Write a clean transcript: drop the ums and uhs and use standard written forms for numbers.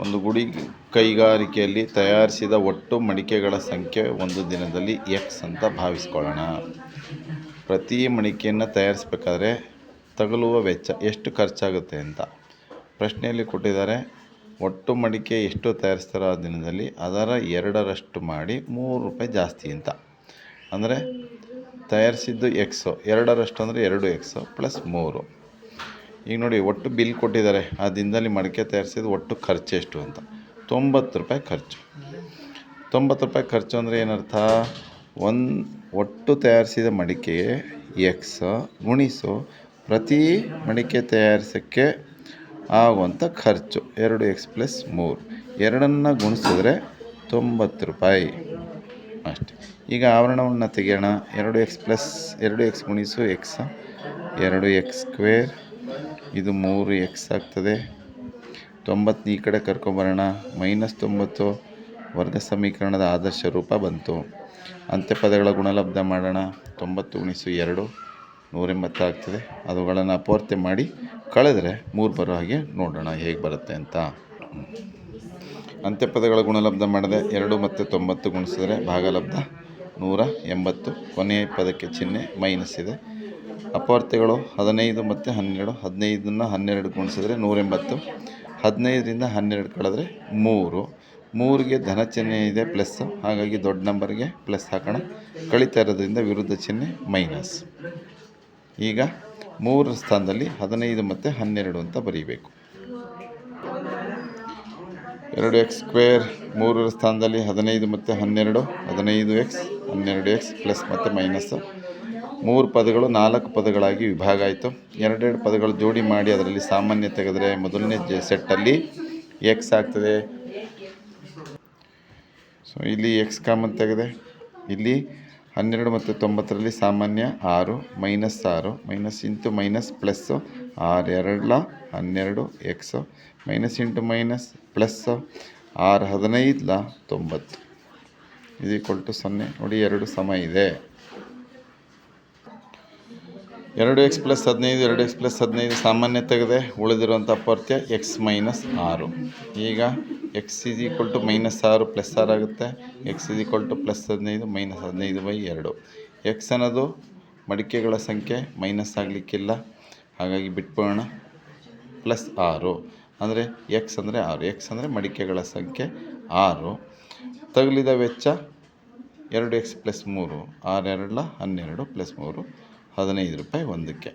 ಒಂದು ಗುಡಿ ಕೈಗಾರಿಕೆಯಲ್ಲಿ ತಯಾರಿಸಿದ ಒಟ್ಟು ಮಡಿಕೆಗಳ ಸಂಖ್ಯೆ ಒಂದು ದಿನದಲ್ಲಿ ಎಕ್ಸ್ ಅಂತ ಭಾವಿಸ್ಕೊಳ್ಳೋಣ. ಪ್ರತಿ ಮಡಿಕೆಯನ್ನು ತಯಾರಿಸಬೇಕಾದ್ರೆ ತಗಲುವ ವೆಚ್ಚ ಎಷ್ಟು ಖರ್ಚಾಗುತ್ತೆ ಅಂತ ಪ್ರಶ್ನೆಯಲ್ಲಿ ಕೊಟ್ಟಿದ್ದಾರೆ. ಒಟ್ಟು ಮಡಿಕೆ ಎಷ್ಟು ತಯಾರಿಸ್ತಾರೋ ಆ ದಿನದಲ್ಲಿ ಅದರ 2ರಷ್ಟು ಮಾಡಿ ₹3 ಜಾಸ್ತಿ ಅಂತ. ಅಂದರೆ ತಯಾರಿಸಿದ್ದು ಎಕ್ಸು, 2ರಷ್ಟು ಅಂದರೆ 2x ಪ್ಲಸ್ 3. ಈಗ ನೋಡಿ, ಒಟ್ಟು ಬಿಲ್ ಕೊಟ್ಟಿದ್ದಾರೆ. ಆ ದಿನದಲ್ಲಿ ಮಡಿಕೆ ತಯಾರಿಸಿದ ಒಟ್ಟು ಖರ್ಚು ಎಷ್ಟು ಅಂತ. ₹90 ಖರ್ಚು. ₹90 ಖರ್ಚು ಅಂದರೆ ಏನರ್ಥ? ಒಟ್ಟು ತಯಾರಿಸಿದ ಮಡಿಕೆಗೆ ಎಕ್ಸ್ ಗುಣಿಸು ಪ್ರತಿ ಮಡಿಕೆ ತಯಾರಿಸೋಕ್ಕೆ ಆಗುವಂಥ ಖರ್ಚು 2x ಪ್ಲಸ್ 3. ಎರಡನ್ನು ಗುಣಿಸಿದ್ರೆ ₹90 ಅಷ್ಟೆ. ಈಗ ಆವರಣವನ್ನು ತೆಗೆಯೋಣ. 2x ಗುಣಿಸು ಎಕ್ಸ್ 2x², ಇದು 3x ಆಗ್ತದೆ. 90 ಈ ಕಡೆ ಕರ್ಕೊಂಬರೋಣ. -90 ವರ್ಗ ಸಮೀಕರಣದ ಆದರ್ಶ ರೂಪ ಬಂತು. ಅಂತ್ಯಪದಗಳ ಗುಣಲಬ್ಧ ಮಾಡೋಣ. 90 ಗುಣಿಸು 2 180 ಆಗ್ತದೆ. ಅವುಗಳನ್ನು ಅಪವರ್ತ್ಯ ಮಾಡಿ ಕಳೆದ್ರೆ 3 ಬರೋ ಹಾಗೆ ನೋಡೋಣ ಹೇಗೆ ಬರುತ್ತೆ ಅಂತ. ಅಂತ್ಯಪದಗಳ ಗುಣಲಬ್ಧ ಮಾಡಿದೆ. 2 ಮತ್ತು 90 ಗುಣಿಸಿದ್ರೆ ಭಾಗಲಬ್ಧ 180. ಕೊನೆಯ ಪದಕ್ಕೆ ಚಿಹ್ನೆ ಮೈನಸ್ ಇದೆ. ಅಪವರ್ತ್ಯಗಳು 15 ಮತ್ತು 12. 15ನ್ನು 12 ಗುಣಿಸಿದ್ರೆ 180. 15ರಿಂದ 12 ಕಳೆದ್ರೆ 3. 3ಗೆ ಧನ ಚಿಹ್ನೆ ಇದೆ ಪ್ಲಸ್, ಹಾಗಾಗಿ ದೊಡ್ಡ ನಂಬರ್ಗೆ ಪ್ಲಸ್ ಹಾಕೋಣ. ಕಳಿತಾ ಇರೋದ್ರಿಂದ ವಿರುದ್ಧ ಚಿಹ್ನೆ ಮೈನಸ್. ಈಗ 3 ಸ್ಥಾನದಲ್ಲಿ 15 ಮತ್ತು 12 ಅಂತ ಬರೀಬೇಕು. 2x² 3 ಸ್ಥಾನದಲ್ಲಿ 15 ಮತ್ತು 12, 15x 12x ಪ್ಲಸ್ ಮತ್ತು ಮೈನಸ್. 3 ಪದಗಳು 4 ಪದಗಳಾಗಿ ವಿಭಾಗ ಆಯಿತು. 2 ಪದಗಳು ಜೋಡಿ ಮಾಡಿ ಅದರಲ್ಲಿ ಸಾಮಾನ್ಯ ತೆಗೆದರೆ ಮೊದಲನೇ ಸೆಟ್ಟಲ್ಲಿ x ಆಗ್ತದೆ. ಸೊ ಇಲ್ಲಿ x ಕಾಮನ್ ತೆಗೆದೆ. ಇಲ್ಲಿ 12 ಮತ್ತು 90ರಲ್ಲಿ ಸಾಮಾನ್ಯ 6 -6 minus into minus plus 6 2 12 x minus into minus plus 6 15 90 ಇದು = 0. ನೋಡಿ, 2 ಸಮ ಇದೆ. 2x ಪ್ಲಸ್ 15 2x ಪ್ಲಸ್ 15 ಸಾಮಾನ್ಯ ತೆಗೆದೆ. ಉಳಿದಿರುವಂಥ ಅಪವರ್ತ್ಯ x -6. ಈಗ x -6 ಪ್ಲಸ್ 6 ಆಗುತ್ತೆ. x plus 15 -15/2. x ಅನ್ನೋದು ಮಡಿಕೆಗಳ ಸಂಖ್ಯೆ, ಮೈನಸ್ ಆಗಲಿಕ್ಕಿಲ್ಲ, ಹಾಗಾಗಿ ಬಿಟ್ಬಿಡೋಣ. ಪ್ಲಸ್ 6 ಅಂದರೆ x ಅಂದರೆ 6. x ಅಂದರೆ ಮಡಿಕೆಗಳ ಸಂಖ್ಯೆ 6. ತಗುಲಿದ ವೆಚ್ಚ 2x ಪ್ಲಸ್ 3 6 2 12 ಪ್ಲಸ್ 3 ₹15 ಒಂದಕ್ಕೆ.